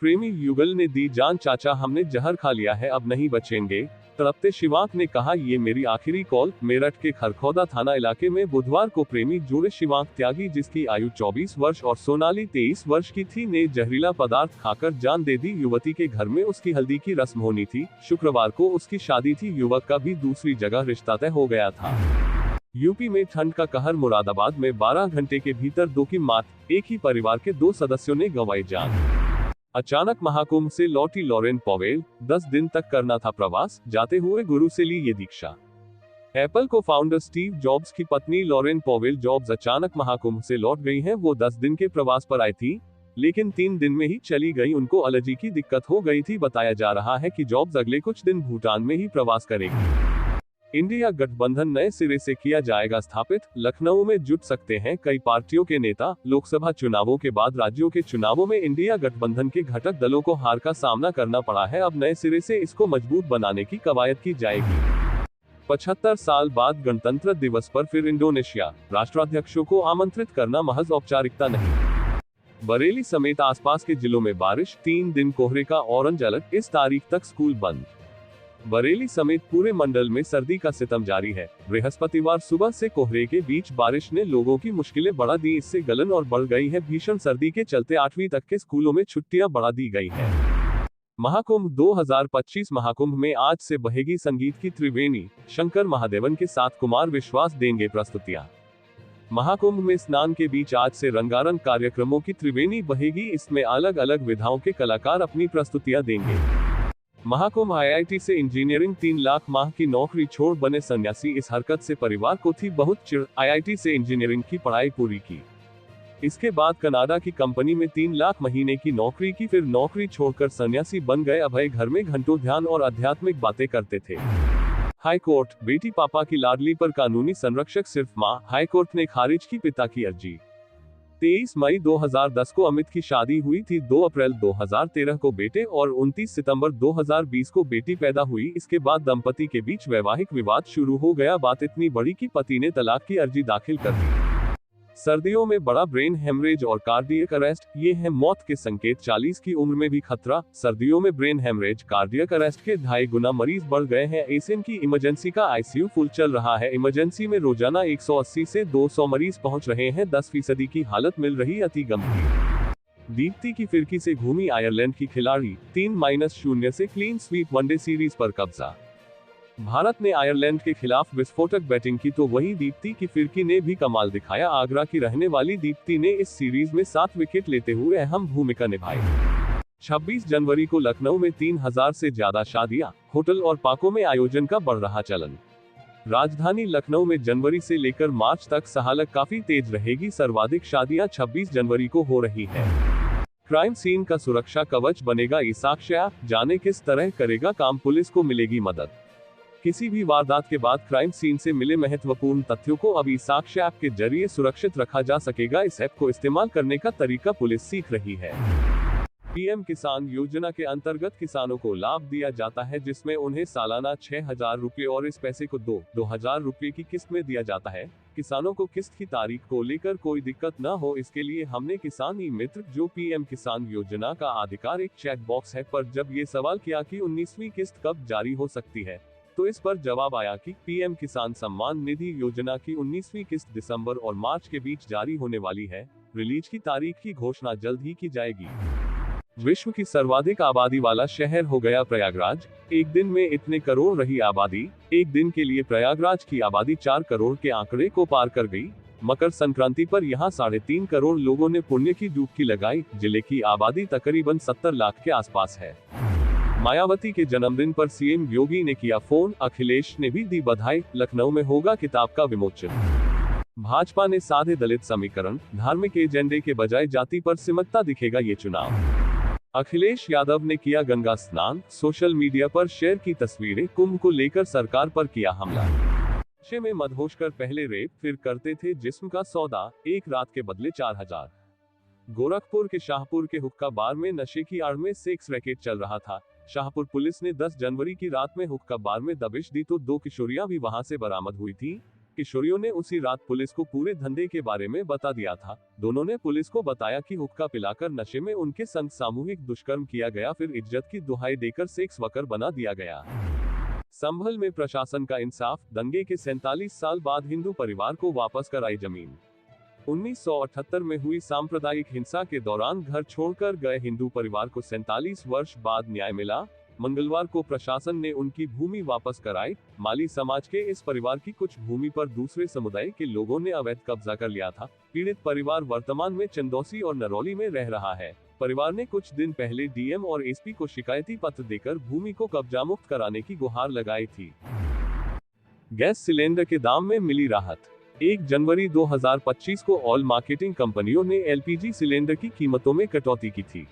प्रेमी युगल ने दी जान, चाचा हमने जहर खा लिया है, अब नहीं बचेंगे। तड़पते शिवांक ने कहा, ये मेरी आखिरी कॉल। मेरठ के खरखौदा थाना इलाके में बुधवार को प्रेमी जोड़े शिवांक त्यागी, जिसकी आयु 24 वर्ष और सोनाली 23 वर्ष की थी, ने जहरीला पदार्थ खाकर जान दे दी। युवती के घर में उसकी हल्दी की रस्म होनी थी। शुक्रवार को उसकी शादी थी। युवक का भी दूसरी जगह रिश्ता तय हो गया था। यूपी में ठंड का कहर, मुरादाबाद में 12 घंटे के भीतर दो की मौत, एक ही परिवार के 2 सदस्यों ने गंवाई जान। अचानक महाकुंभ से लौटी लॉरेन पॉवेल, 10 दिन तक करना था प्रवास, जाते हुए गुरु से ली ये दीक्षा। एप्पल को फाउंडर स्टीव जॉब्स की पत्नी लॉरेन पॉवेल जॉब्स अचानक महाकुंभ से लौट गई हैं। वो 10 दिन के प्रवास पर आई थी, लेकिन 3 दिन में ही चली गई। उनको एलर्जी की दिक्कत हो गई थी। बताया जा रहा है कि जॉब्स अगले कुछ दिन भूटान में ही प्रवास करेगी। इंडिया गठबंधन नए सिरे से किया जाएगा स्थापित, लखनऊ में जुट सकते हैं कई पार्टियों के नेता। लोकसभा चुनावों के बाद राज्यों के चुनावों में इंडिया गठबंधन के घटक दलों को हार का सामना करना पड़ा है। अब नए सिरे से इसको मजबूत बनाने की कवायद की जाएगी। 75 साल बाद गणतंत्र दिवस पर फिर इंडोनेशिया, राष्ट्राध्यक्षों को आमंत्रित करना महज औपचारिकता नहीं। बरेली समेत आसपास के जिलों में बारिश, 3 दिन कोहरे का ऑरेंज अलर्ट, इस तारीख तक स्कूल बंद। बरेली समेत पूरे मंडल में सर्दी का सितम जारी है। बृहस्पतिवार सुबह से कोहरे के बीच बारिश ने लोगों की मुश्किलें बढ़ा दी। इससे गलन और बढ़ गई है। भीषण सर्दी के चलते 8वीं तक के स्कूलों में छुट्टियां बढ़ा दी गई है। महाकुंभ 2025 महाकुंभ में आज से बहेगी संगीत की त्रिवेणी। शंकर महादेवन के साथ कुमार विश्वास देंगे प्रस्तुतियां। महाकुंभ में स्नान के बीच आज से रंगारंग कार्यक्रमों की त्रिवेणी बहेगी। इसमें अलग अलग विधाओं के कलाकार अपनी प्रस्तुतियां देंगे। महाकुंभ आईआईटी से इंजीनियरिंग, 3 लाख माह की नौकरी छोड़ बने सन्यासी। इस हरकत से परिवार को थी बहुत चिढ़। आईआईटी से इंजीनियरिंग की पढ़ाई पूरी की, इसके बाद कनाडा की कंपनी में 3 लाख महीने की नौकरी की, फिर नौकरी छोड़कर सन्यासी बन गए। अभय घर में घंटों ध्यान और आध्यात्मिक बातें करते थे। हाईकोर्ट, बेटी पापा की लाडली पर कानूनी संरक्षक सिर्फ मां। हाईकोर्ट ने खारिज की पिता की अर्जी। 23 मई 2010 को अमित की शादी हुई थी। 2 अप्रैल 2013 को बेटे और 29 सितंबर 2020 को बेटी पैदा हुई। इसके बाद दंपति के बीच वैवाहिक विवाद शुरू हो गया। बात इतनी बड़ी कि पति ने तलाक की अर्जी दाखिल कर दी। सर्दियों में बड़ा ब्रेन हेमरेज और कार्डियक अरेस्ट, ये है मौत के संकेत। 40 की उम्र में भी खतरा। सर्दियों में ब्रेन हेमरेज, कार्डियक अरेस्ट के 2.5 गुना मरीज बढ़ गए हैं। एशियन की इमरजेंसी का आईसीयू फुल चल रहा है। इमरजेंसी में रोजाना 180 से 200 मरीज पहुंच रहे हैं। 10% की हालत मिल रही अति गंभीर। दीप्ति की फिरकी से घूमी आयरलैंड की खिलाड़ी, 3-0 से क्लीन स्वीप, वनडे सीरीज पर कब्जा। भारत ने आयरलैंड के खिलाफ विस्फोटक बैटिंग की तो वहीं दीप्ति की फिरकी ने भी कमाल दिखाया। आगरा की रहने वाली दीप्ति ने इस सीरीज में 7 विकेट लेते हुए अहम भूमिका निभाई। 26 जनवरी को लखनऊ में 3000 से ज्यादा शादियां, होटल और पार्कों में आयोजन का बढ़ रहा चलन। राजधानी लखनऊ में जनवरी से लेकर मार्च तक सहालक काफी तेज रहेगी। सर्वाधिक शादियां 26 जनवरी को हो रही है। क्राइम सीन का सुरक्षा कवच बनेगा ईसाक्ष्य ऐप, जाने किस तरह करेगा काम, पुलिस को मिलेगी मदद। किसी भी वारदात के बाद क्राइम सीन से मिले महत्वपूर्ण तथ्यों को अब ईसाक्ष्य ऐप के जरिए सुरक्षित रखा जा सकेगा। इस ऐप को इस्तेमाल करने का तरीका पुलिस सीख रही है। पीएम किसान योजना के अंतर्गत किसानों को लाभ दिया जाता है, जिसमें उन्हें सालाना 6,000 रुपये और इस पैसे को 2,000 रुपये की किस्त में दिया जाता है। किसानों को किस्त की तारीख को लेकर कोई दिक्कत न हो, इसके लिए हमने किसान ई मित्र, जो पीएम किसान योजना का आधिकारिक चेक बॉक्स है, पर जब ये सवाल किया कि 19वीं किस्त कब जारी हो सकती है, तो इस पर जवाब आया कि पीएम किसान सम्मान निधि योजना की 19वीं किस्त दिसंबर और मार्च के बीच जारी होने वाली है। रिलीज की तारीख की घोषणा जल्द ही की जाएगी। विश्व की सर्वाधिक आबादी वाला शहर हो गया प्रयागराज। एक दिन में इतने करोड़ रही आबादी। एक दिन के लिए प्रयागराज की आबादी 4 करोड़ के आंकड़े को पार कर गई। मकर संक्रांति पर यहां 3.5 करोड़ लोगों ने पुण्य की डुबकी लगाई। जिले की आबादी तकरीबन 70 लाख के आसपास है। मायावती के जन्मदिन पर सीएम योगी ने किया फोन, अखिलेश ने भी दी बधाई। लखनऊ में होगा किताब का विमोचन। भाजपा ने साधे दलित समीकरण, धार्मिक एजेंडे के बजाय जाति पर सिमटता दिखेगा ये चुनाव। अखिलेश यादव ने किया गंगा स्नान, सोशल मीडिया पर शेयर की तस्वीरें। कुंभ को लेकर सरकार पर किया हमला। नशे में मदहोश कर पहले रेप, फिर करते थे जिस्म का सौदा, एक रात के बदले 4000। गोरखपुर के शाहपुर के हुक्का बार में नशे की आड़ में सेक्स रैकेट चल रहा था। शाहपुर पुलिस ने 10 जनवरी की रात में हुक्का बार में दबिश दी तो 2 किशोरियां भी वहां से बरामद हुई थी। किशोरियों ने उसी रात पुलिस को पूरे धंधे के बारे में बता दिया था। दोनों ने पुलिस को बताया कि हुक्का पिलाकर नशे में उनके संग सामूहिक दुष्कर्म किया गया, फिर इज्जत की दुहाई देकर सेक्स वर्कर बना दिया गया। संभल में प्रशासन का इंसाफ, दंगे के 47 साल बाद हिंदू परिवार को वापस कराई जमीन। 1978 में हुई सांप्रदायिक हिंसा के दौरान घर छोड़कर गए हिंदू परिवार को 47 वर्ष बाद न्याय मिला। मंगलवार को प्रशासन ने उनकी भूमि वापस कराई। माली समाज के इस परिवार की कुछ भूमि पर दूसरे समुदाय के लोगों ने अवैध कब्जा कर लिया था। पीड़ित परिवार वर्तमान में चंदौसी और नरौली में रह रहा है। परिवार ने कुछ दिन पहले डीएम और एसपी को शिकायती पत्र देकर भूमि को कब्जा मुक्त कराने की गुहार लगाई थी। गैस सिलेंडर के दाम में मिली राहत। 1 जनवरी 2025 को ऑल मार्केटिंग कंपनियों ने एलपीजी सिलेंडर की कीमतों में कटौती की थी।